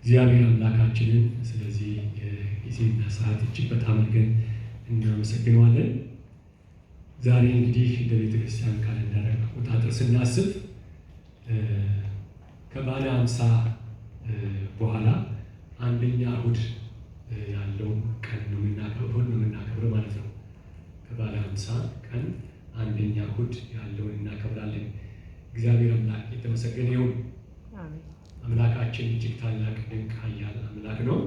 እግዚአብሔር አምላካችንን ስለዚህ ጊዜና ሰዓት እጅግ በጣም አድርገን እናመሰግነዋለን። ዛሬ እንግዲህ እንደ ቤተ ክርስቲያን ካሌንደር አቆጣጠር ስናስብ ከባለ 50 በኋላ አንደኛ እሑድ ያለው ቀን ነው የምናከብረው ማለት ነው። ከባለ 50 ቀን አንደኛ እሑድ ያለውን እናከብራለን። እግዚአብሔር አምላክ የተመሰገነ ይሁን። አምላካችን እጅግ ታላቅ ድንቅ ኃያል አምላክ ነው።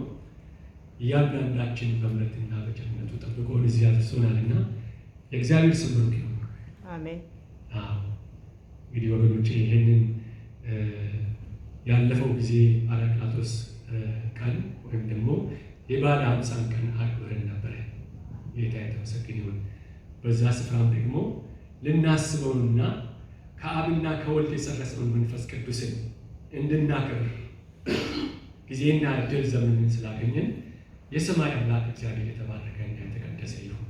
እያንዳንዳችን በእምነትና በቸርነቱ ጠብቆ እዚህ አድርሶናልና የእግዚአብሔር ስም ብሩክ ይሁን። አሜን። እንግዲህ ወገኖቼ ይህንን ያለፈው ጊዜ ጰራቅሊጦስ ቀን ወይም ደግሞ የባለ 50 ቀን አክብረን ነበረ። ጌታ የተመሰገነ ይሁን። በዛ ስፍራም ደግሞ ልናስበውና ከአብና ከወልድ የሰረጸውን መንፈስ ቅዱስን እንድናከብር ጊዜና እድል ዘመንን ስላገኘን የሰማይ አምላክ እግዚአብሔር የተባረከና የተቀደሰ ይሁን።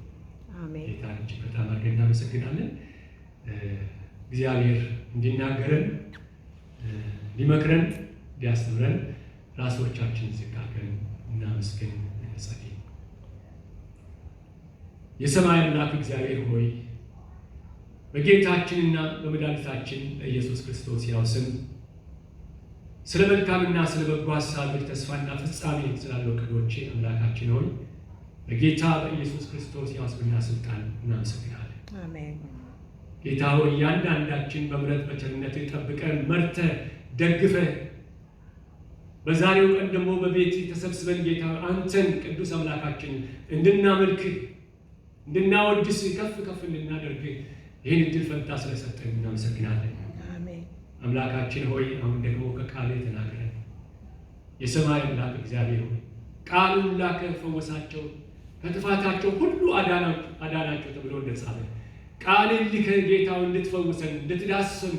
አሜን። ጌታን እጅግ በጣም አድርገን እናመሰግናለን። እግዚአብሔር እንዲናገረን፣ ሊመክረን፣ ሊያስተምረን ራሶቻችን ዝቅ አድርገን እናመስግን፣ እንጸልይ። የሰማይ አምላክ እግዚአብሔር ሆይ በጌታችንና በመድኃኒታችን በኢየሱስ ክርስቶስ ያው ስም ስለ መልካምና ስለ በጎ ሀሳብህ ተስፋና ፍጻሜ ስላለው ዕቅዶቼ አምላካችን ሆይ በጌታ በኢየሱስ ክርስቶስ ያው ስምና ስልጣን እናመሰግናለን። አሜን። ጌታ ሆይ እያንዳንዳችን በምሕረት በቸርነትህ ጠብቀን መርተህ ደግፈህ በዛሬው ቀን ደግሞ በቤት ተሰብስበን ጌታ አንተን ቅዱስ አምላካችን እንድናመልክህ እንድናወድስህ ከፍ ከፍ እንድናደርግህ ይህን እድል ፈንታ ስለሰጠን እናመሰግናለን። አምላካችን ሆይ አሁን ደግሞ ከቃልህ ተናግረን። የሰማይ አምላክ እግዚአብሔር ሆይ ቃሉን ላከ፣ ፈወሳቸው፣ ከጥፋታቸው ሁሉ አዳናቸው ተብሎ እንደተጻፈ ቃልን ልከህ ጌታው እንድትፈውሰን፣ እንድትዳስሰን፣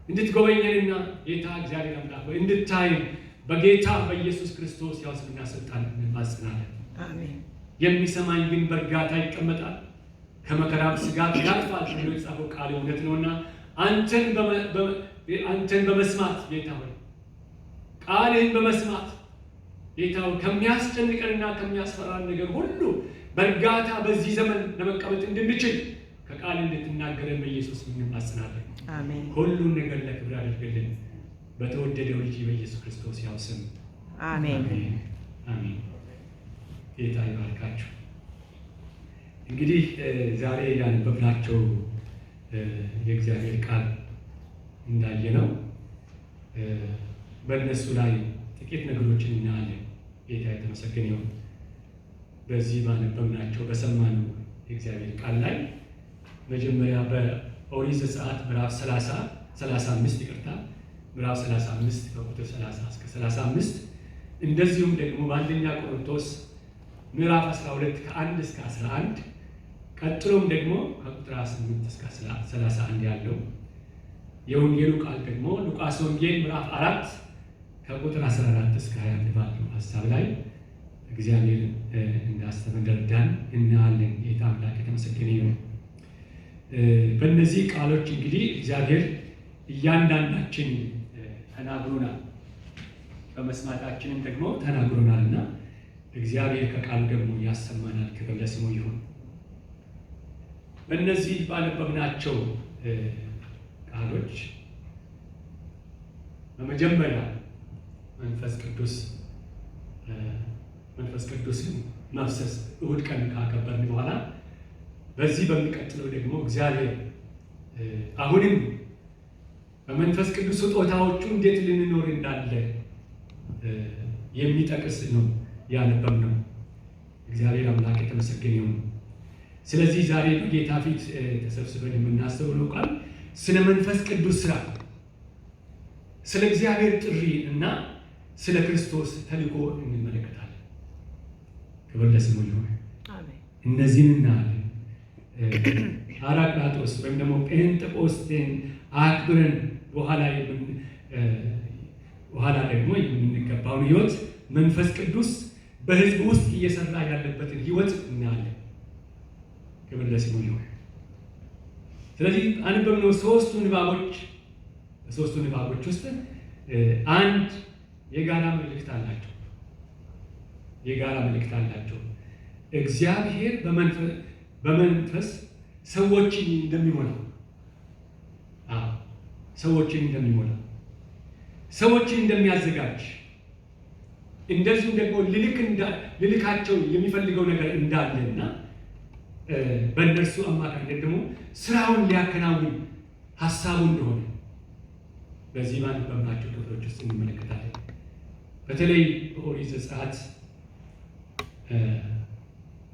እንድትጎበኘንና ጌታ እግዚአብሔር አምላክ ሆይ እንድታይን በጌታ በኢየሱስ ክርስቶስ ያው ስምና ስልጣን እንማጽናለን። አሜን። የሚሰማኝ ግን በእርጋታ ይቀመጣል፣ ከመከራም ስጋት ያልፋል ተብሎ የተጻፈው ቃል እውነት ነውና አንተን በመስማት ጌታ ሆይ ቃልህን በመስማት ጌታ ሆይ ከሚያስጨንቀንና ከሚያስፈራን ነገር ሁሉ በእርጋታ በዚህ ዘመን ለመቀመጥ እንድንችል ከቃል እንድትናገረን በኢየሱስ እንማጽናለን። አሜን። ሁሉን ነገር ለክብር አድርገልን በተወደደው ልጅ በኢየሱስ ክርስቶስ ያው ስም አሜን። አሜን። ጌታ ይባርካችሁ። እንግዲህ ዛሬ ያነበብናቸው የእግዚአብሔር ቃል እንዳየነው በእነሱ ላይ ጥቂት ነገሮችን እናያለን። ጌታ የተመሰገነ ይሁን። በዚህ ባነበብናቸው በሰማነው የእግዚአብሔር ቃል ላይ መጀመሪያ በኦሪት ዘጸአት ምዕራፍ 35 ምዕራፍ 35 ከቁጥር 30 እስከ 35 እንደዚሁም ደግሞ በአንደኛ ቆሮንቶስ ምዕራፍ 12 ከ1 እስከ 11 ቀጥሎም ደግሞ ከቁጥር 8 እስከ 31 ያለው የወንጌሉ ቃል ደግሞ ሉቃስ ወንጌል ምዕራፍ 4 ከቁጥር 14 እስከ 21 ባለው ሀሳብ ላይ እግዚአብሔር እንዳስተምረን እናያለን። ጌታ አምላክ የተመሰገነ ይሁን። በእነዚህ ቃሎች እንግዲህ እግዚአብሔር እያንዳንዳችን ተናግሮናል፣ በመስማታችንም ደግሞ ተናግሮናልና እግዚአብሔር ከቃሉ ደግሞ ያሰማናል። ክብር ለስሙ ይሁን። በእነዚህ ባነበብናቸው ቃሎች በመጀመሪያ መንፈስ ቅዱስን መፍሰስ እሑድ ቀን ካከበርን በኋላ በዚህ በሚቀጥለው ደግሞ እግዚአብሔር አሁንም በመንፈስ ቅዱስ ስጦታዎቹ እንዴት ልንኖር እንዳለ የሚጠቅስ ነው ያነበብነው። እግዚአብሔር አምላክ የተመሰገነ ይሁን። ስለዚህ ዛሬ በጌታ ፊት ተሰብስበን የምናስተውለው ቃል ስለ መንፈስ ቅዱስ ስራ፣ ስለ እግዚአብሔር ጥሪ እና ስለ ክርስቶስ ተልእኮ እንመለከታለን። ክብር ለስሙ ይሁን። እነዚህን እናያለን። ጰራቅሊጦስ ወይም ደግሞ ጴንጤቆስጤን አክብረን በኋላ ደግሞ የምንገባውን ሕይወት መንፈስ ቅዱስ በሕዝብ ውስጥ እየሰራ ያለበትን ሕይወት እናያለን። ክብር ለስሙ ይሁን። ስለዚህ አንበብነው ሶስቱ ንባቦች ውስጥ አንድ የጋራ መልእክት አላቸው። የጋራ መልእክት አላቸው። እግዚአብሔር በመንፈስ ሰዎችን እንደሚሞላ ሰዎችን እንደሚሞላ ሰዎችን እንደሚያዘጋጅ እንደዚሁም ደግሞ ልልካቸው የሚፈልገው ነገር እንዳለና በእነርሱ አማካኝነት ደግሞ ስራውን ሊያከናውን ሀሳቡ እንደሆነ በዚህ ባነበብናቸው ክፍሎች ውስጥ እንመለከታለን። በተለይ በኦሪት ዘጸአት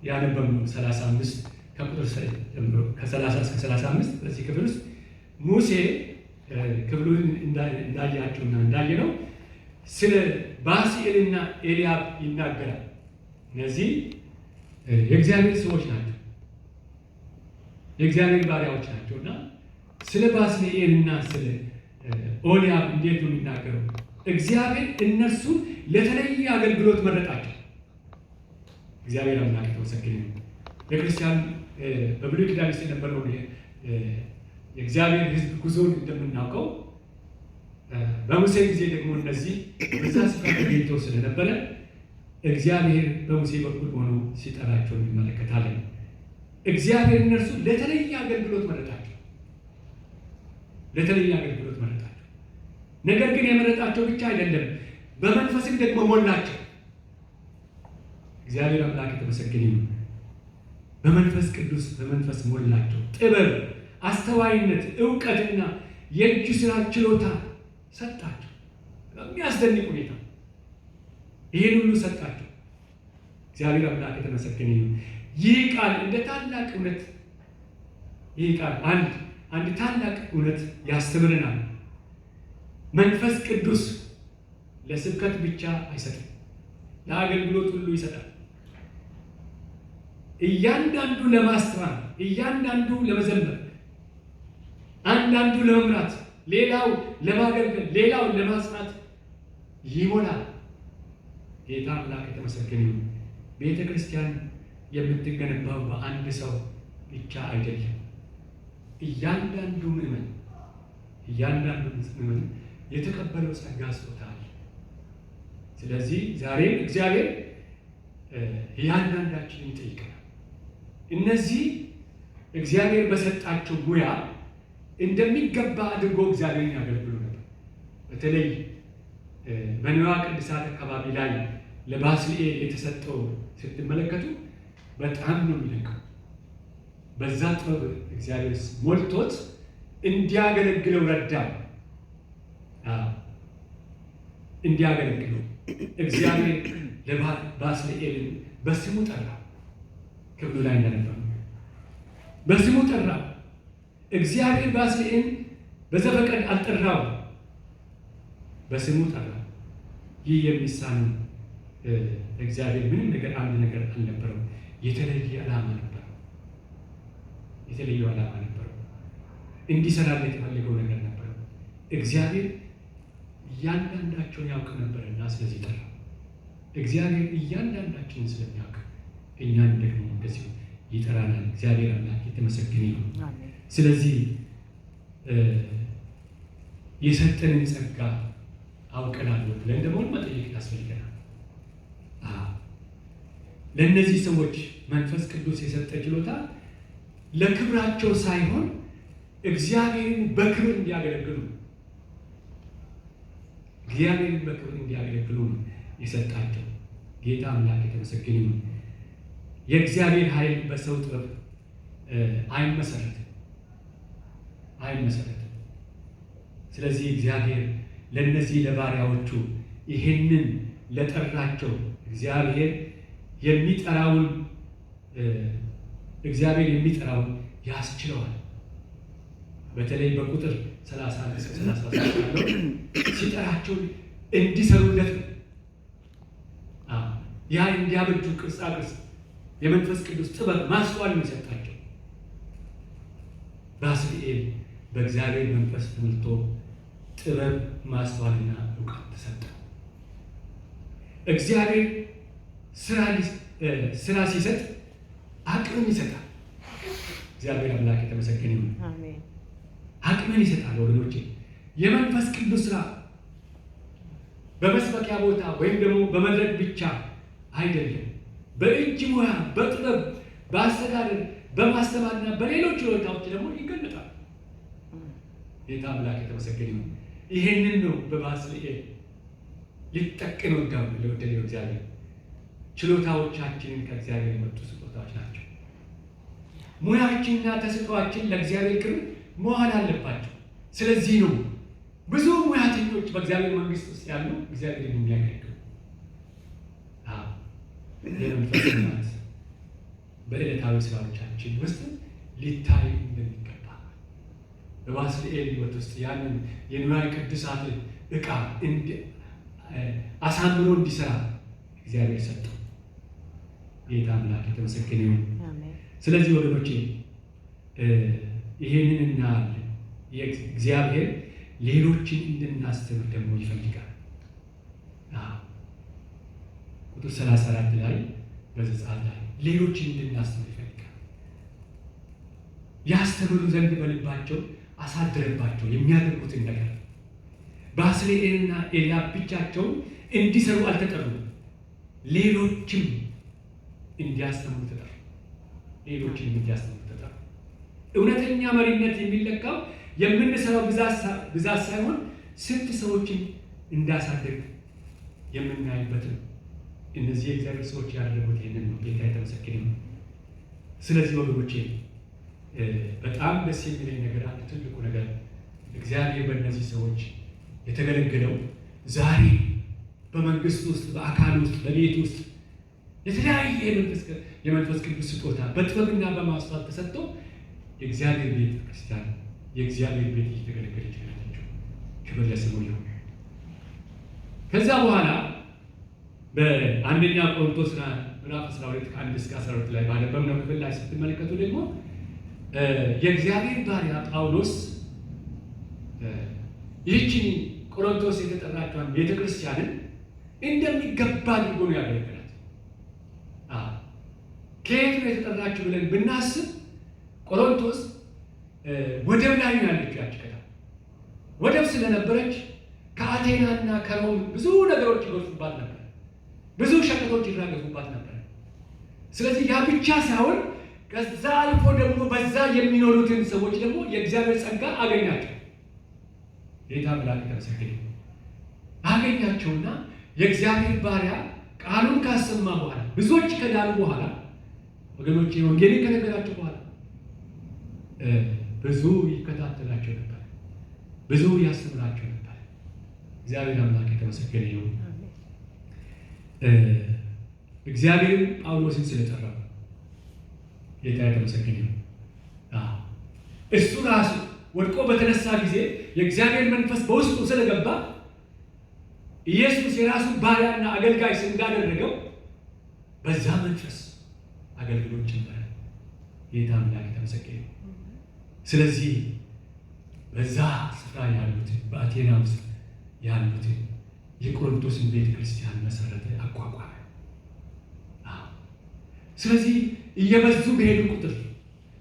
ያነበብነው 35 ከቁጥር ጀምሮ ከ30 እስከ 35 በዚህ ክፍል ውስጥ ሙሴ ክፍሉን እንዳያቸውና እንዳየነው ስለ ባስልኤልና ኤልያብ ይናገራል። እነዚህ የእግዚአብሔር ሰዎች ናቸው፣ የእግዚአብሔር ባሪያዎች ናቸው እና ስለ ባስልኤልና ስለ ኦልያብ እንዴት ነው የሚናገረው? እግዚአብሔር እነርሱ ለተለየ አገልግሎት መረጣቸው። እግዚአብሔር አምላክ የተመሰገነ ነው። ለክርስቲያን በብሉይ ኪዳን ውስጥ የነበረውን የእግዚአብሔር ሕዝብ ጉዞን እንደምናውቀው በሙሴ ጊዜ ደግሞ እነዚህ በዛ ስፍራ ተገኝተው ስለነበረ እግዚአብሔር በሙሴ በኩል ሆኖ ሲጠራቸው እንመለከታለን። እግዚአብሔር እነርሱ ለተለየ አገልግሎት መረጣቸው፣ ለተለየ አገልግሎት መረጣቸው። ነገር ግን የመረጣቸው ብቻ አይደለም፣ በመንፈስም ደግሞ ሞላቸው። እግዚአብሔር አምላክ የተመሰገነ ነው። በመንፈስ ቅዱስ በመንፈስ ሞላቸው። ጥበብ፣ አስተዋይነት፣ ዕውቀትና የእጅ ስራ ችሎታ ሰጣቸው። በሚያስደንቅ ሁኔታ ይህን ሁሉ ሰጣቸው። እግዚአብሔር አምላክ የተመሰገነ ነው። ይህ ቃል እንደ ታላቅ እውነት ይህ ቃል አንድ ታላቅ እውነት ያስተምረናል። መንፈስ ቅዱስ ለስብከት ብቻ አይሰጥም፣ ለአገልግሎት ሁሉ ይሰጣል። እያንዳንዱ ለማስተማር፣ እያንዳንዱ ለመዘመር፣ አንዳንዱ ለመምራት፣ ሌላው ለማገልገል፣ ሌላው ለማጽናት ይሞላል። ጌታ አምላክ የተመሰገነ ይሁን። ቤተ ክርስቲያን የምትገነባው በአንድ ሰው ብቻ አይደለም። እያንዳንዱ ምዕመን የተቀበለው ጸጋ ስጦታ አለ። ስለዚህ ዛሬም እግዚአብሔር እያንዳንዳችንን ይጠይቀናል። እነዚህ እግዚአብሔር በሰጣቸው ሙያ እንደሚገባ አድርጎ እግዚአብሔርን ያገለግሉ ነበር። በተለይ በንዋየ ቅድሳት አካባቢ ላይ ለባስልኤል የተሰጠው ስትመለከቱ በጣም ነው የሚለቀው። በዛ ጥበብ እግዚአብሔር ሞልቶት እንዲያገለግለው ረዳው። እንዲያገለግለው እግዚአብሔር ለባስልኤልን በስሙ ጠራ። ክፍሉ ላይ እንደነበረ በስሙ ጠራ። እግዚአብሔር ባስልኤልን በዘፈቀድ አልጠራው፣ በስሙ ጠራ። ይህ የሚሳነው እግዚአብሔር ምንም ነገር አንድ ነገር አልነበረው። የተለየ ዓላማ ነበረው። የተለየ ዓላማ ነበረው። እንዲሰራለት የተፈለገው ነገር ነበረው። እግዚአብሔር እያንዳንዳቸውን ያውቅ ነበርና ስለዚህ ጠራ። እግዚአብሔር እያንዳንዳችንን ስለሚያውቅ እኛን ደግሞ እንደዚሁ ይጠራናል። እግዚአብሔር አምላክ የተመሰገነ ይሁን። ስለዚህ የሰጠንን ጸጋ አውቀናል ብለን ደግሞ መጠየቅ ያስፈልገናል። ለእነዚህ ሰዎች መንፈስ ቅዱስ የሰጠ ችሎታ ለክብራቸው ሳይሆን እግዚአብሔርን በክብር እንዲያገለግሉ ነው የሰጣቸው። ጌታ አምላክ የተመሰገነ ይሁን። የእግዚአብሔር ኃይል በሰው ጥበብ አይመሰረትም። ስለዚህ እግዚአብሔር ለእነዚህ ለባሪያዎቹ ይህንን ለጠራቸው እግዚአብሔር የሚጠራውን ያስችለዋል። በተለይ በቁጥር 30 ያለው ሲጠራቸው እንዲሰሩለት ነው። ያ እንዲያበጁ ቅርጻ ቅርጽ የመንፈስ ቅዱስ ጥበብ ማስተዋል የሚሰጣቸው ባስልኤል በእግዚአብሔር መንፈስ ተሞልቶ ጥበብ ማስተዋልና እውቀት ተሰጠ። እግዚአብሔር ስራ ሲሰጥ አቅምን ይሰጣል። እግዚአብሔር አምላክ የተመሰገነ ይሁን። አቅምን ይሰጣል ወገኖቼ። የመንፈስ ቅዱስ ስራ በመስበኪያ ቦታ ወይም ደግሞ በመድረክ ብቻ አይደለም። በእጅ ሙያ፣ በጥበብ፣ በአስተዳደር፣ በማስተማርና በሌሎች ችሎታዎች ደግሞ ይገለጣል። ጌታ አምላክ የተመሰገነ ይሁን። ይሄንን ነው በባስልኤል ሊጠቅም ለወደደው እግዚአብሔር ችሎታዎቻችንን ከእግዚአብሔር የመጡ ስጦታዎች ናቸው። ሙያችንና ተሰጥኦአችን ለእግዚአብሔር ክብር መዋል አለባቸው። ስለዚህ ነው ብዙ ሙያተኞች በእግዚአብሔር መንግሥት ውስጥ ያሉ እግዚአብሔርን የሚያገለግሉ። የመንፈስ ቅናት በዕለታዊ ስራዎቻችን ውስጥ ሊታይ እንደሚገባ በባስልኤል ሕይወት ውስጥ ያንን የንዋየ ቅድሳት ዕቃ አሳምሮ እንዲሰራ እግዚአብሔር ሰጠው። ጌታ አምላክ የተመሰገነ ይሁን። ስለዚህ ወገኖቼ ይሄንን እናያለን። እግዚአብሔር ሌሎችን እንድናስተምር ደግሞ ይፈልጋል። ቁጥር 34 ላይ በዘጸአት ላይ ሌሎችን እንድናስተምር ይፈልጋል። ያስተምሩ ዘንድ በልባቸው አሳደረባቸው የሚያደርጉትን ነገር። ባስልኤልና ኤልያብ ብቻቸውን እንዲሰሩ አልተጠሩም፣ ሌሎችም እንዲያስተምሩ ተጠሩ። ሌሎችን እንዲያስተምሩ ተጠሩ። እውነተኛ መሪነት የሚለካው የምንሰራው ብዛት ሳይሆን ስንት ሰዎችን እንዳሳደግ የምናይበት ነው። እነዚህ የእግዚአብሔር ሰዎች ያደረጉት ይህንን ነው። ጌታ የተመሰገነ ነው። ስለዚህ ወገኖቼ በጣም ደስ የሚለኝ ነገር አንድ ትልቁ ነገር እግዚአብሔር በእነዚህ ሰዎች የተገለገለው ዛሬ በመንግስት ውስጥ፣ በአካል ውስጥ፣ በቤት ውስጥ የተለያየ የመንፈስ ቅዱስ ስጦታ በጥበብና በማስተዋል ተሰጥቶ የእግዚአብሔር ቤተ ክርስቲያን የእግዚአብሔር ቤት እየተገለገለች ያለችው ክብር ለስሙ ይሁን። ከዛ በኋላ በአንደኛ ቆሮንቶስ ምዕራፍ 12 ከ1 እስከ 12 ላይ ባነበብነው ክፍል ላይ ስትመለከቱ ደግሞ የእግዚአብሔር ባሪያ ጳውሎስ ይህችን ቆሮንቶስ የተጠራችውን ቤተክርስቲያንን እንደሚገባ አድርጎ ነው ያገለገላት። ከየት ነው የተጠራችው ብለን ብናስብ ቆሮንቶስ ወደብ ላይ ነው ያለችው። ያች ከተማ ወደብ ስለነበረች ከአቴናና ከሮም ብዙ ነገሮች ይጎርፉባት ነበር፣ ብዙ ሸቀጦች ይራገፉባት ነበር። ስለዚህ ያ ብቻ ሳይሆን ከዛ አልፎ ደግሞ በዛ የሚኖሩትን ሰዎች ደግሞ የእግዚአብሔር ጸጋ አገኛቸው። ጌታ አምላክ የተመሰገነ አገኛቸውና የእግዚአብሔር ባሪያ ቃሉን ካሰማ በኋላ ብዙዎች ከዳኑ በኋላ ወገኖቼ ወንጌልን ከነገራቸው በኋላ ብዙ ይከታተላቸው ነበር፣ ብዙ ያስተምራቸው ነበር። እግዚአብሔር አምላክ የተመሰገነ ይሁን። እግዚአብሔር ጳውሎስን ስለጠራው ጌታ የተመሰገነ ይሁን። እሱ ራሱ ወድቆ በተነሳ ጊዜ የእግዚአብሔር መንፈስ በውስጡ ስለገባ ኢየሱስ የራሱ ባሪያና አገልጋይ እንዳደረገው በዛ መንፈስ አገልግሎት ጀመረ። ጌታ አምላክ የተመሰገነ ይሁን። ስለዚህ በዛ ስፍራ ያሉትን በአቴና ውስጥ ያሉትን የቆሮንቶስን ቤተ ክርስቲያን መሰረተ፣ አቋቋመ። ስለዚህ እየበዙ በሄዱ ቁጥር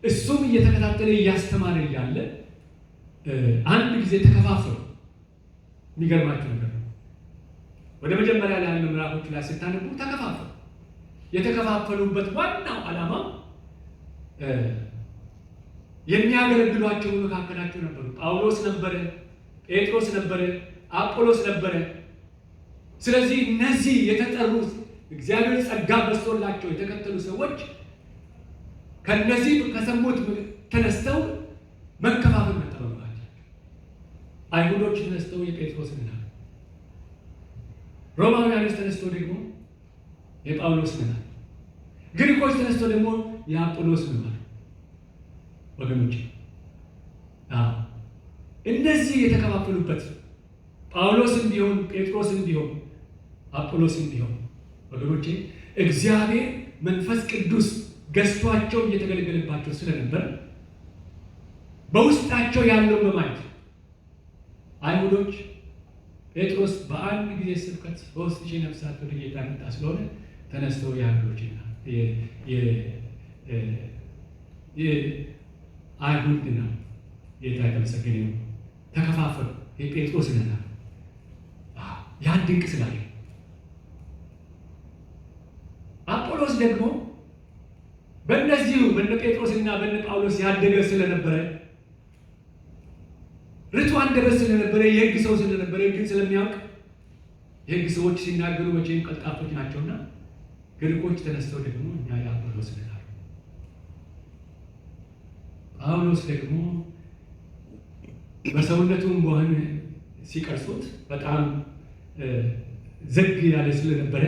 እሱም እየተከታተለ እያስተማረ እያለ አንድ ጊዜ ተከፋፈሉ። የሚገርማችሁ ነገር ነው። ወደ መጀመሪያ ላይ ያሉ ምዕራፎች ላይ ስታነቡ ተከፋፈሉ። የተከፋፈሉበት ዋናው ዓላማ የሚያገለግሏቸው መካከላቸው ነበሩ። ጳውሎስ ነበረ፣ ጴጥሮስ ነበረ፣ አጶሎስ ነበረ። ስለዚህ እነዚህ የተጠሩት እግዚአብሔር ጸጋ በስቶላቸው የተከተሉ ሰዎች ከነዚህ ከሰሙት ተነስተው መከፋፈል መጠበባቸው። አይሁዶች ተነስተው የጴጥሮስን ና፣ ሮማውያኖች ተነስተው ደግሞ የጳውሎስን ና፣ ግሪኮች ተነስተው ደግሞ የአጶሎስን ና። ወገኖች እነዚህ የተከፋፈሉበት ጳውሎስም ቢሆን ጴጥሮስም ቢሆን አጶሎስም ቢሆን ወገኖቼ እግዚአብሔር መንፈስ ቅዱስ ገዝቷቸው እየተገለገለባቸው ስለነበር በውስጣቸው ያለው በማየት አይሁዶች ጴጥሮስ በአንድ ጊዜ ስብከት በውስጥ ሺህ ነፍሳት ወደ ጌታ መጣ ስለሆነ ተነስተው የአይሁዶችና አይሁድና ጌታ የተመሰገነ ይሁን ተከፋፈሉ። የጴጥሮስንና ያን ድንቅ ስላለ፣ አጵሎስ ደግሞ በእነዚሁ በነ ጴጥሮስና በነ ጳውሎስ ያደገ ስለነበረ ርቱ አንደበት ስለነበረ የሕግ ሰው ስለነበረ ሕግን ስለሚያውቅ የሕግ ሰዎች ሲናገሩ መቼም ቀልጣፎች ናቸውና ግሪኮች ተነስተው ደግሞ እኛ የአጵሎስ ነን አሉ። ጳውሎስ ደግሞ በሰውነቱም በሆነ ሲቀርጹት በጣም ዘግ ያለ ስለነበረ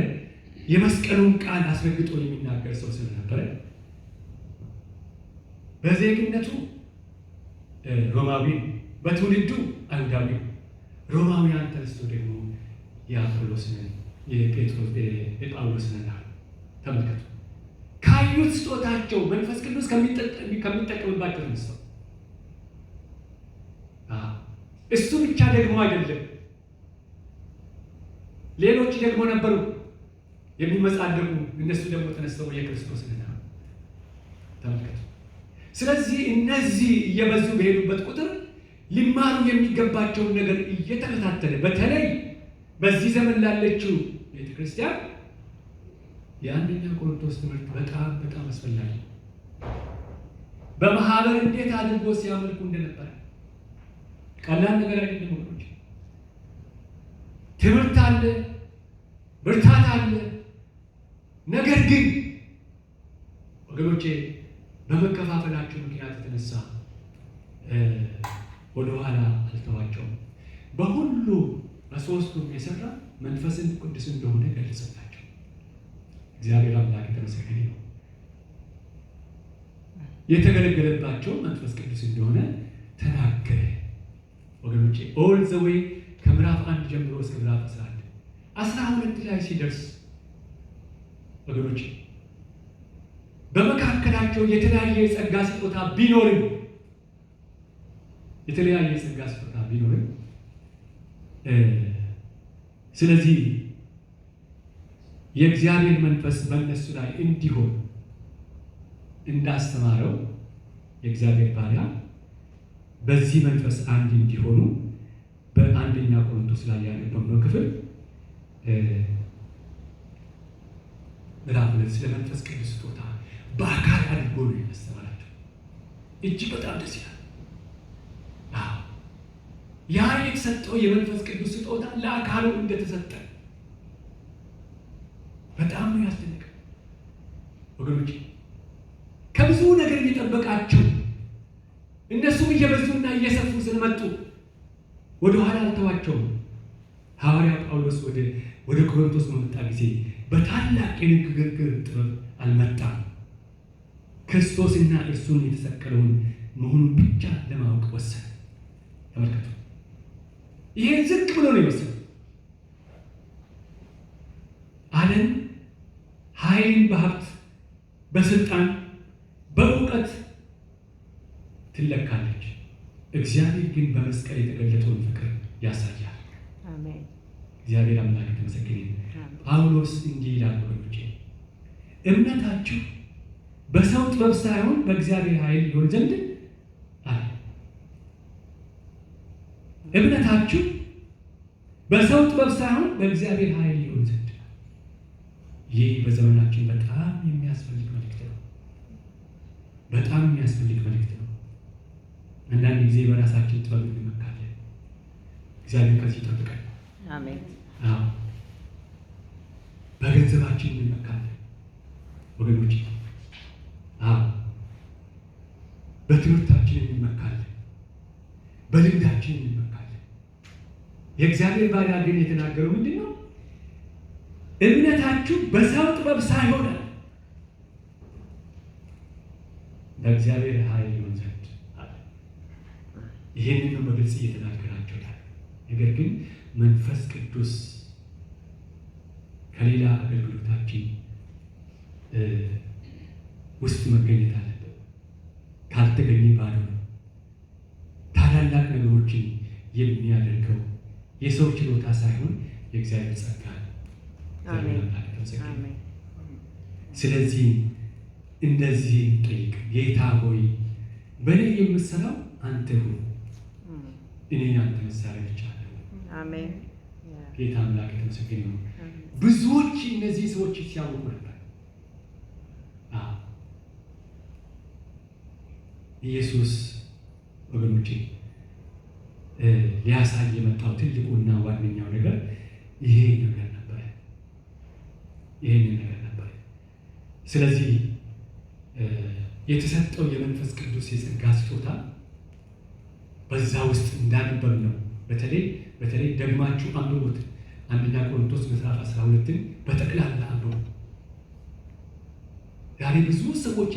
የመስቀሉን ቃል አስረግጦ የሚናገር ሰው ስለነበረ በዜግነቱ ሮማዊ በትውልዱ አይሁዳዊ ሮማውያን ተነስቶ ደግሞ የአጵሎስን የጳውሎስን አሉ። ተመልከቱ፣ ካዩት ስጦታቸው መንፈስ ቅዱስ ከሚጠቀምባቸው ተነስተው እሱ ብቻ ደግሞ አይደለም፣ ሌሎች ደግሞ ነበሩ የሚመጻደቁ። እነሱ ደግሞ ተነስተው የክርስቶስ ነን አሉ። ተመልከቱ። ስለዚህ እነዚህ እየበዙ በሄዱበት ቁጥር ሊማሩ የሚገባቸውን ነገር እየተከታተለ በተለይ በዚህ ዘመን ላለችው ቤተክርስቲያን የአንደኛ ቆሮንቶስ ትምህርት በጣም በጣም አስፈላጊ፣ በማህበር እንዴት አድርጎ ሲያመልኩ እንደነበረ ቀላል ነገር አይደለም ወገኖች። ትምህርት አለ፣ ብርታት አለ። ነገር ግን ወገኖቼ በመከፋፈላቸው ምክንያት የተነሳ ወደኋላ አልተዋቸውም። በሁሉ በሦስቱም የሰራ መንፈስን ቅዱስ እንደሆነ ገለጸላቸው። እግዚአብሔር አምላክ የተመሰገነ ነው። የተገለገለባቸው መንፈስ ቅዱስ እንደሆነ ተናገረ። ወገኖቼ ኦል ዘ ዌይ ከምዕራፍ 1 ጀምሮ እስከ ምዕራፍ 12 ላይ ሲደርስ ወገኖቼ በመካከላቸው የተለያየ የጸጋ ስጦታ ቢኖርም ስለዚህ የእግዚአብሔር መንፈስ በእነሱ ላይ እንዲሆን እንዳስተማረው የእግዚአብሔር ባሪያ በዚህ መንፈስ አንድ እንዲሆኑ በአንደኛ ቆሮንቶስ ላይ ያነበብነው ክፍል ምዕራፍ 2 ስለ መንፈስ ቅዱስ ስጦታ በአካል አድርጎ ነው ያስተማራቸው። እጅግ በጣም ደስ ይላል። ያ የተሰጠው የመንፈስ ቅዱስ ስጦታ ለአካሉ እንደተሰጠ በጣም ነው ያስደነቀው ወገኖች። ከብዙ ነገር እየጠበቃቸው እነሱም እየበዙና እየሰፉ ስለመጡ ወደኋላ አልተዋቸውም። ሐዋርያ ጳውሎስ ወደ ቆሮንቶስ በመጣ ጊዜ በታላቅ የንግግር ጥበብ አልመጣም። ክርስቶስና እርሱን የተሰቀለውን መሆኑን ብቻ ለማወቅ ወሰነ። ተመልከቱ፣ ይሄን ዝቅ ብሎ ነው የወሰነው። ዓለም ኃይልን በሀብት በስልጣን በእውቀት ትለካለች። እግዚአብሔር ግን በመስቀል የተገለጠውን ፍቅር ያሳያል። አሜን። እግዚአብሔር አምላክ የተመሰገነ ይሁን። ጳውሎስ እንዲህ ይላል ወገኖቼ፣ እምነታችሁ በሰው ጥበብ ሳይሆን በእግዚአብሔር ኃይል ይሆን ዘንድ አለ። እምነታችሁ በሰው ጥበብ ሳይሆን በእግዚአብሔር ኃይል ይሆን ዘንድ። ይህ በዘመናችን በጣም የሚያስፈልግ መልእክት ነው። በጣም የሚያስፈልግ መልእክት ነው። አንዳንድ ጊዜ በራሳችን ጥበብ እንመካለን። እግዚአብሔር ከዚህ ይጠብቃል። አሜን። በገንዘባችን እንመካለን ወገኖች። በትምህርታችን እንመካለን፣ በልምዳችን እንመካለን። የእግዚአብሔር ባሪያ ግን የተናገረው ምንድን ነው? እምነታችሁ በሰው ጥበብ ሳይሆን በእግዚአብሔር ኃይል ይሆን ዘንድ አለ። ይህንን ነው በግልጽ እየተናገራቸው ያለ። ነገር ግን መንፈስ ቅዱስ ከሌላ አገልግሎታችን ውስጥ መገኘት አለበት። ካልተገኘ ባዶ ነው። ታላላቅ ነገሮችን የሚያደርገው የሰው ችሎታ ሳይሆን የእግዚአብሔር ጸጋ ነው። አሜን። ስለዚህ እንደዚህ ጠይቅ፣ ጌታ ሆይ በእኔ የምትሰራው አንተ ሁን፣ እኔ አንተ መሳሪያ ብቻ ነኝ። አሜን። ጌታ አምላክ የተመሰገነ ይሁን። ብዙዎች እነዚህ ሰዎች ሲያውቁ ነበር። ኢየሱስ ወገኖቼ ሊያሳይ የመጣው ትልቁና ዋነኛው ነገር ይሄ ነገር ነበር። ይሄንን ነገር ነበር። ስለዚህ የተሰጠው የመንፈስ ቅዱስ የጸጋ ስጦታ በዛ ውስጥ እንዳነበብ ነው። በተለይ ደግማችሁ አንብቡት። አንደኛ ቆሮንቶስ ምዕራፍ 12ን በጠቅላላ አንብቡ። ዛሬ ብዙ ሰዎች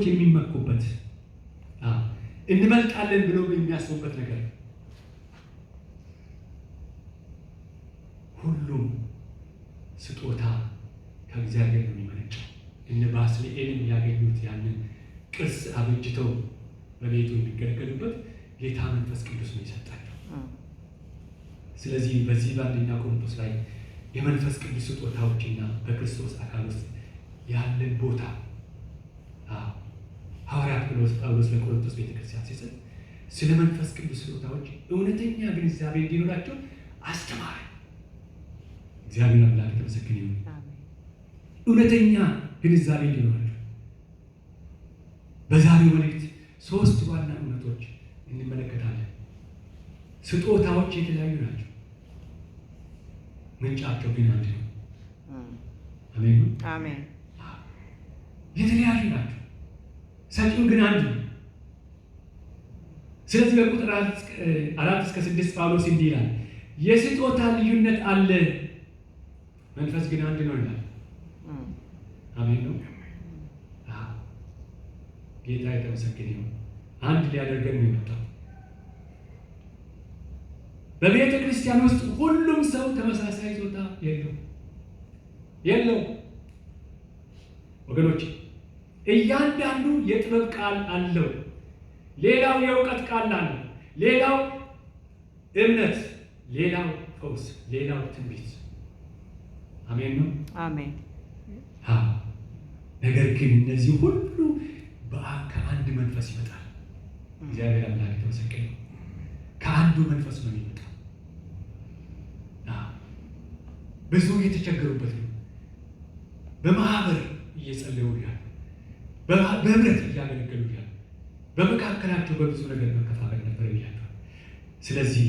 የሚመኩበት እንበልጣለን ብለው የሚያስቡበት ነገር ሁሉም ስጦታ ከእግዚአብሔር ነው የሚመነጨው። እነ ባስልኤልን ያገኙት ያንን ቅርስ አበጅተው በቤቱ የሚገለገሉበት ጌታ መንፈስ ቅዱስ ነው የሰጣቸው። ስለዚህ በዚህ በአንደኛ ቆሮንቶስ ላይ የመንፈስ ቅዱስ ስጦታዎችና በክርስቶስ አካል ውስጥ ያለን ቦታ ሐዋርያት ጳውሎስ ለቆሮንቶስ ቤተክርስቲያን ሲጽፍ ስለ መንፈስ ቅዱስ ስጦታዎች እውነተኛ ግንዛቤ እንዲኖራቸው አስተማረ። እግዚአብሔር አምላክ የተመሰገነ ይሁን። እውነተኛ ግንዛቤ እንዲኖራቸው በዛሬው መልእክት 3 ዋና እውነቶች እንመለከታለን። ስጦታዎች የተለያዩ ናቸው፣ ምንጫቸው ግን አንድ ነው። አሜን አሜን። የተለያዩ ናቸው፣ ሰጪው ግን አንድ ነው። ስለዚህ በቁጥር 4-6 ጳውሎስ እንዲህ ይላል፣ የስጦታ ልዩነት አለ፣ መንፈስ ግን አንድ ነው ይላል። አሜን ነው። ጌታ የተመሰገነ ይሁን። አንድ ሊያደርገን ነው የመጣው። በቤተ ክርስቲያን ውስጥ ሁሉም ሰው ተመሳሳይ ስጦታ የለው ወገኖች። እያንዳንዱ የጥበብ ቃል አለው፣ ሌላው የእውቀት ቃል አለው፣ ሌላው እምነት፣ ሌላው ፈውስ፣ ሌላው ትንቢት። አሜን ነው። አሜን። ነገር ግን እነዚህ ሁሉ ከአንድ መንፈስ ይመጣል። እግዚአብሔር አምላክ የተመሰገነ ነው። ከአንዱ መንፈስ ነው የሚመጣው። ብዙ የተቸገሩበት ነው። በማህበር እየጸለዩ ያሉ፣ በህብረት እያገለገሉ ያሉ፣ በመካከላቸው በብዙ ነገር መከፋፈል ነበር ያለው። ስለዚህ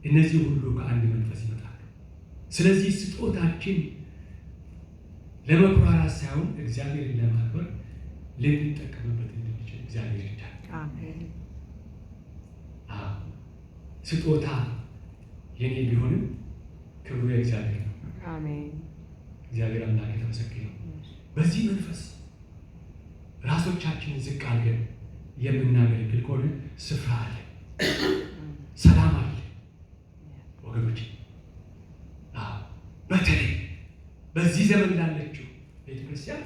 እነዚህ ሁሉ ከአንድ መንፈስ ይመጣሉ። ስለዚህ ስጦታችን ለመኩራራት ሳይሆን እግዚአብሔርን ለማክበር ልንጠቀምበት እንድንችል እግዚአብሔር ይርዳል። አሜን። ስጦታ የኔ ቢሆንም ክብሩ የእግዚአብሔር ነው። አሜን። እግዚአብሔር አምላክ የተመሰገነ ነው። በዚህ መንፈስ ራሶቻችንን ዝቅ አድርገን የምናገለግል ከሆነ ስፍራ አለ፣ ሰላም አለ ወገኖች። በተለይ በዚህ ዘመን ላለችው ቤተክርስቲያን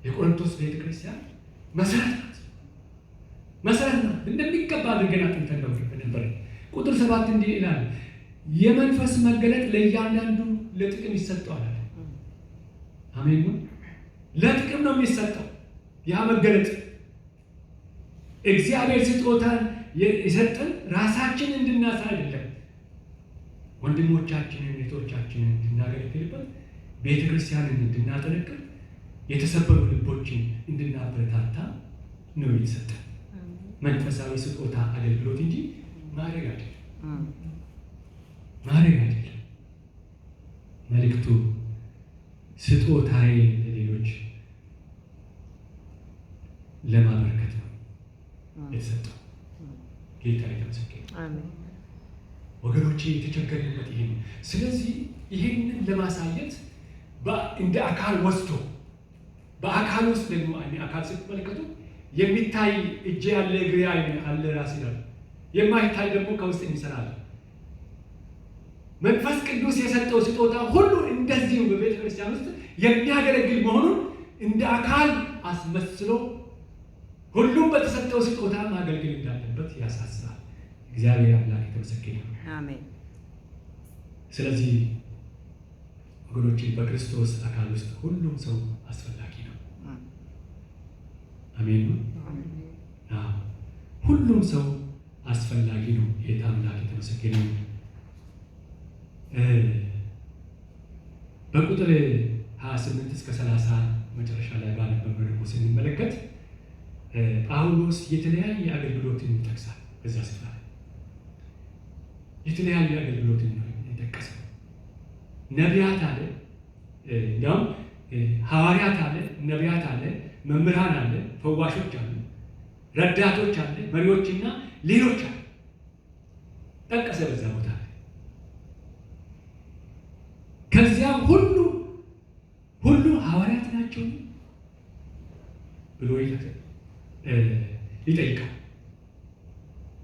የቆሮንቶስ ቤተክርስቲያን መሰረት ናት። እንደሚገባ አድርገን አጥንተን ነበር። ቁጥር 7 እንዲህ ይላል፣ የመንፈስ መገለጥ ለእያንዳንዱ ለጥቅም ይሰጠዋል። አሜን ነው። ለጥቅም ነው የሚሰጠው ያ መገለጥ። እግዚአብሔር ስጦታን የሰጠን ራሳችን እንድናሳ አይደለም፣ ወንድሞቻችንን እህቶቻችንን እንድናገለግልበት፣ ቤተክርስቲያንን እንድናጠነክር፣ የተሰበሩ ልቦችን እንድናበረታታ ነው የተሰጠን መንፈሳዊ ስጦታ አገልግሎት እንጂ ማድረግ አይደለም። መልእክቱ ስጦታዬ ለሌሎች ለማበረከት ነው የተሰጠው። ጌታ የተመሰገነ ወገኖቼ፣ የተቸገርንበት ይሄ ነው። ስለዚህ ይሄንን ለማሳየት እንደ አካል ወስዶ በአካል ውስጥ ደግሞ አካል ስትመለከቱ የሚታይ እጅ ያለ እግሬ አለ ራስ ይላል፣ የማይታይ ደግሞ ከውስጥ የሚሰራል። መንፈስ ቅዱስ የሰጠው ስጦታ ሁሉ እንደዚሁ በቤተ ክርስቲያን ውስጥ የሚያገለግል መሆኑን እንደ አካል አስመስሎ ሁሉም በተሰጠው ስጦታ ማገልገል እንዳለበት ያሳስባል። እግዚአብሔር አምላክ የተመሰገነ ነው። አሜን። ስለዚህ ወገኖቼ በክርስቶስ አካል ውስጥ ሁሉም ሰው አስፈላጊ ነው። አሜን ነው። ሁሉም ለሁሉም ሰው አስፈላጊ ነው። ጌታ አምላክ የተመሰገነ ይሁን። በቁጥር 28 እስከ 30 መጨረሻ ላይ ባነበብነው ደግሞ ስንመለከት ጳውሎስ የተለያየ አገልግሎትን ይጠቅሳል። በዛ ስፍራ የተለያየ አገልግሎትን ነው የጠቀሰው። ነቢያት አለ፣ እንዲያውም ሐዋርያት አለ፣ ነቢያት አለ፣ መምህራን አለ፣ ፈዋሾች አለ፣ ረዳቶች አለ፣ መሪዎችና ሌሎች አለ ጠቀሰ በዛ ቦታ ላይ። ከዚያም ሁሉ ሐዋርያት ናቸው ብሎ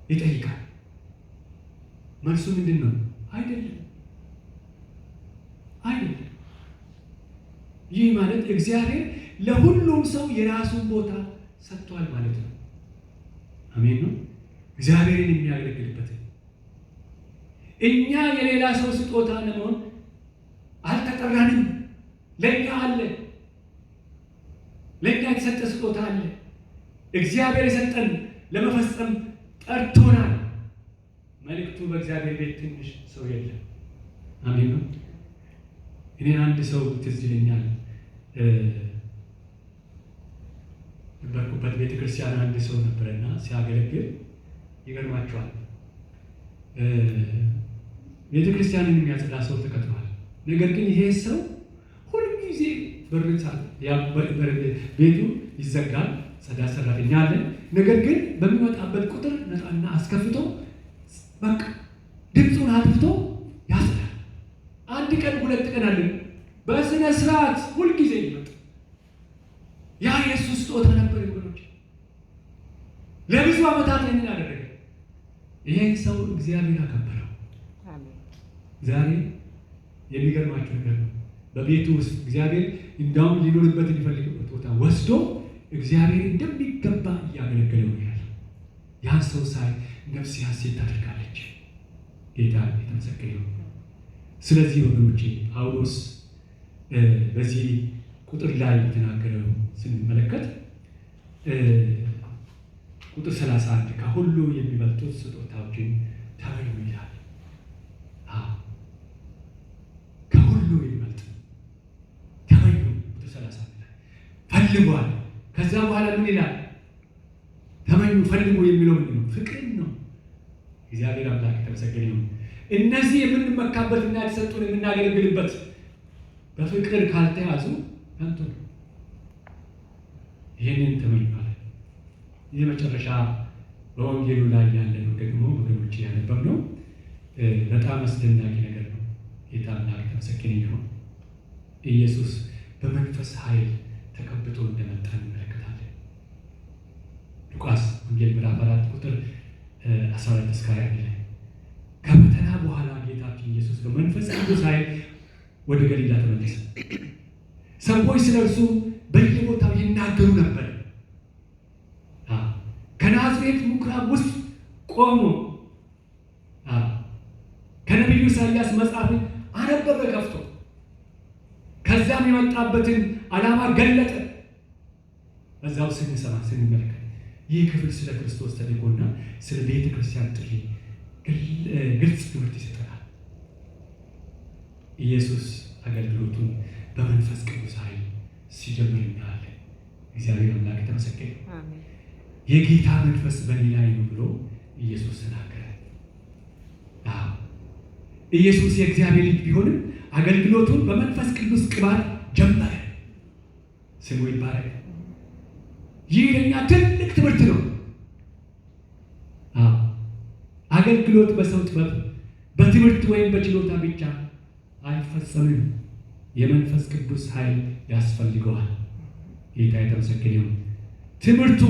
ይጠይቃል። መልሱ ምንድን ነው? አይደለም። ይህ ማለት እግዚአብሔር ለሁሉም ሰው የራሱን ቦታ ሰጥቷል ማለት ነው። አሜን ነው። እግዚአብሔርን የሚያገለግልበት እኛ የሌላ ሰው ስጦታ ለመሆን አልተጠራንም። ለእኛ አለ፣ ለእኛ የተሰጠ ስጦታ አለ። እግዚአብሔር የሰጠን ለመፈጸም ጠርቶናል። መልእክቱ በእግዚአብሔር ቤት ትንሽ ሰው የለም። አሜን ነው። እኔ አንድ ሰው ትዝ ይለኛል። በርኩበት ቤተክርስቲያን አንድ ሰው ነበረና ሲያገለግል ይገርማቸዋል። ቤተክርስቲያንን የሚያጸዳ ሰው ተቀጥሯል። ነገር ግን ይሄ ሰው ሁልጊዜ ቤቱ ይዘጋል፣ ጽዳት ሰራተኛ አለ። ነገር ግን በሚመጣበት ቁጥር ነፃና አስከፍቶ በቃ ድምፁን አጥፍቶ ያጸዳል። አንድ ቀን ሁለት ቀን አለ በስነ ስርዓት ሁልጊዜ ይመጣ። ያ የኢየሱስ ስጦታ ነበር ወገኖች። ለብዙ ዓመታት ይህንን አደረገ። ይሄን ሰው እግዚአብሔር አከበረው። ዛሬ የሚገርማችሁ ነገር ነው። በቤቱ ውስጥ እግዚአብሔር እንዳውም ሊኖርበት የሚፈልግበት ቦታ ወስዶ እግዚአብሔር እንደሚገባ እያገለገለው ነው ያለው። ያን ሰው ሳይ ነፍሴ ሐሴት ታደርጋለች። ጌታ የተመሰገነ ይሁን። ስለዚህ ወገኖቼ ጳውሎስ በዚህ ቁጥር ላይ የተናገረው ስንመለከት ቁጥር 31 ከሁሉ የሚበልጡት ስጦታዎችን ተመኙ ይላል። ከሁሉ የሚበልጥ ተመኙ። ቁጥር 31 ላይ ፈልጓል። ከዛ በኋላ ምን ይላል? ተመኙ ፈልጉ የሚለው ምንድን ነው? ፍቅርን ነው። እግዚአብሔር አምላክ የተመሰገነ ይሁን። እነዚህ የምንመካበትና የተሰጡን የምናገለግልበት በፍቅር ካልተያዙ ከንቱ ነው። ይህንን ተመኙ ማለት ይህ መጨረሻ በወንጌሉ ላይ ያለነው ደግሞ ወገኖች ያነበብነው በጣም አስደናቂ ነገር ነው። ጌታ አምላክ የተመሰገነ ይሁን። ኢየሱስ በመንፈስ ኃይል ተቀብቶ እንደመጣ እንመለከታለን። ሉቃስ ወንጌል ምዕራፍ 4 ቁጥር 14 እስከ 20 ላይ ከፈተና በኋላ ጌታችን ኢየሱስ በመንፈስ ቅዱስ ኃይል ወደ ገሊላ ተመለሰ። ሰዎች ስለ እርሱ በየቦታው ይናገሩ ነበር። ከናዝሬት ምኩራብ ውስጥ ቆሞ ከነቢዩ ኢሳይያስ መጽሐፍ አነበበ ከፍቶ። ከዛም የመጣበትን ዓላማ ገለጠ። በዛው ስንሰማ ስንመለከት ይህ ክፍል ስለ ክርስቶስ ተልእኮና ስለ ቤተ ክርስቲያን ጥሪ ግልጽ ትምህርት ይሰጠናል። ኢየሱስ አገልግሎቱን በመንፈስ ቅዱስ ኃይል ሲጀምር እናያለን። እግዚአብሔር አምላክ የተመሰገነ አሜን። የጌታ መንፈስ በእኔ ላይ ነው ብሎ ኢየሱስ ተናገረ። ኢየሱስ የእግዚአብሔር ልጅ ቢሆንም አገልግሎቱን በመንፈስ ቅዱስ ቅባት ጀመረ። ስሙ ይባረክ። ይህ ለእኛ ትልቅ ትምህርት ነው። አገልግሎት በሰው ጥበብ፣ በትምህርት ወይም በችሎታ ብቻ አይፈጸምም። የመንፈስ ቅዱስ ኃይል ያስፈልገዋል። ጌታ የተመሰገነ ይሁን። ትምህርቱ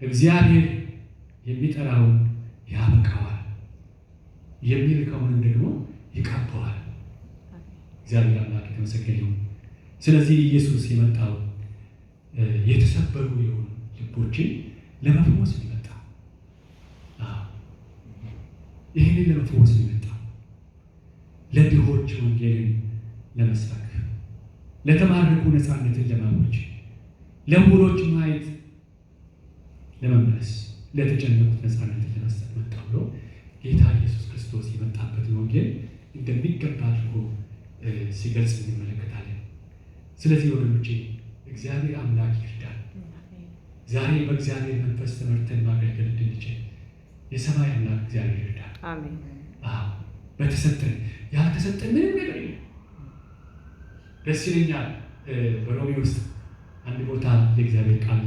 እግዚአብሔር የሚጠራውን ያበቃዋል፣ የሚልከውን ደግሞ ይቀባዋል። እግዚአብሔር አምላክ የተመሰገነ ይሁን። ስለዚህ ኢየሱስ የመጣው የተሰበሩ የሆኑ ልቦችን ለመፈወስ ነው የመጣው። ይህንን ለመፈወስ ነው የመጣው። ለድሆች ወንጌልን ለመስበክ፣ ለተማረኩ ነፃነትን ለማወጅ፣ ለዕውሮች ማየት ለመመለስ ለተጨነቁት ነፃነትን ለመስጠት መጣሁ ብሎ ጌታ ኢየሱስ ክርስቶስ የመጣበትን ወንጌል እንደሚገባ አድርጎ ሲገልጽ እንመለከታለን። ስለዚህ ወገኖቼ እግዚአብሔር አምላክ ይርዳል። ዛሬ በእግዚአብሔር መንፈስ ተመርተን ማገልገል እንድንችል የሰማይ አምላክ እግዚአብሔር ይርዳል። አሜን። በተሰጠን ያልተሰጠን ምንም ነገር የለም። ደስ ይለኛል። በሮሜ ውስጥ አንድ ቦታ የእግዚአብሔር ቃል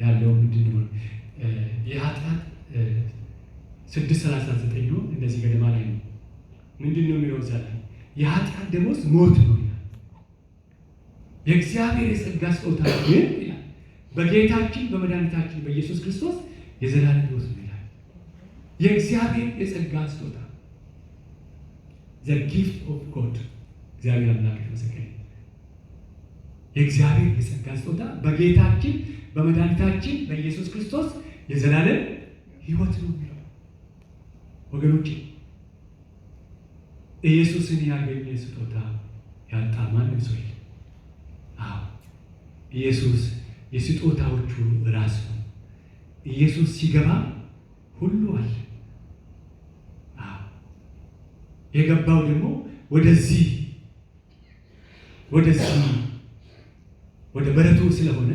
ያለው ምንድን ነው? የኃጢአት 6:39 ነው እንደዚህ ገደማ ላይ ነው። ምንድን ነው የሚለው እዛ ላይ? የኃጢአት ደሞዝ ሞት ነው ይላል። የእግዚአብሔር የጸጋ ስጦታ ግን ይላል በጌታችን በመድኃኒታችን በኢየሱስ ክርስቶስ የዘላለም ሕይወት ነው ይላል። የእግዚአብሔር የጸጋ ስጦታ the gift of God እግዚአብሔር አምላክ የተመሰገነ። የእግዚአብሔር የጸጋ ስጦታ በጌታችን በመድኃኒታችን በኢየሱስ ክርስቶስ የዘላለም ሕይወት ነው የሚለው ወገኖቼ። ኢየሱስን ያገኘ ስጦታ ያጣ ማንም ሰው የለም። ኢየሱስ የስጦታዎቹ ራስ ነው። ኢየሱስ ሲገባ ሁሉ አለ። የገባው ደግሞ ወደዚህ ወደ በረቱ ስለሆነ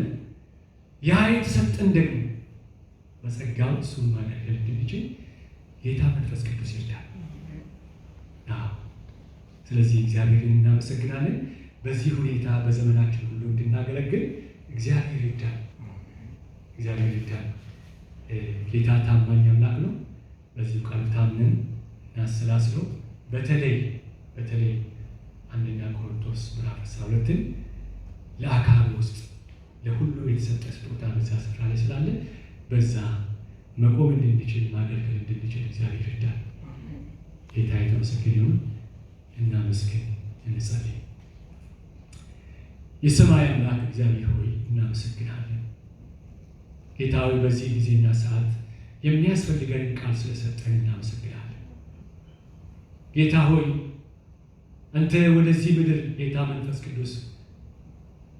ያ የተሰጠን ደግሞ በጸጋው እሱን ማገልገል እንድንችል ጌታ መንፈስ ቅዱስ ይርዳል። ስለዚህ እግዚአብሔርን እናመሰግናለን። በዚህ ሁኔታ በዘመናችን ሁሉ እንድናገለግል እግዚአብሔር ይርዳል። እግዚአብሔር ይርዳል። ጌታ ታማኝ አምላክ ነው። በዚህ ቃል ታምነን እናሰላስለው። በተለይ አንደኛ ቆሮንቶስ ምዕራፍ 12ን ለአካል ውስጥ ለሁሉ የተሰጠ ስጦታ በዛ ስፍራ ላይ ስላለ በዛ መቆም እንድንችል ማገልገል እንድንችል እግዚአብሔር ይርዳል። ጌታ የተመሰገነ ይሁን። እናመስግን፣ እንጸልይ። የሰማይ አምላክ እግዚአብሔር ሆይ እናመሰግናለን። ጌታ ሆይ በዚህ ጊዜና ሰዓት የሚያስፈልገንን ቃል ስለሰጠን እናመሰግናለን። ጌታ ሆይ አንተ ወደዚህ ምድር ጌታ መንፈስ ቅዱስ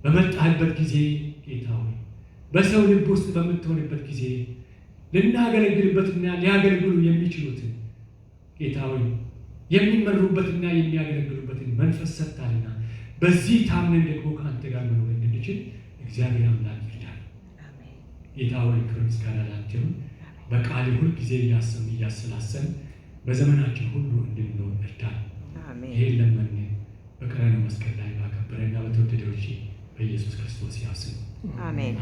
በመጣህበት ጊዜ ጌታ ሆይ በሰው ልብ ውስጥ በምትሆንበት ጊዜ ልናገለግልበትና ሊያገለግሉ የሚችሉትን ጌታ ሆይ የሚመሩበትና የሚያገለግሉበትን መንፈስ ሰጥታልና በዚህ ታምነን ደግሞ ከአንተ ጋር መኖር እንድንችል እግዚአብሔር አምላክ ይርዳል። ጌታ ሆይ ክብር ምስጋና ላንተ ይሁን። በቃል ሁል ጊዜ እያሰላሰልን በዘመናችን ሁሉ እንድንኖር እርዳን። ይሄን ለመንን በቀራንዮ መስቀል ላይ ባከበረና በተወደደው በኢየሱስ ክርስቶስ ያው ስም አሜን።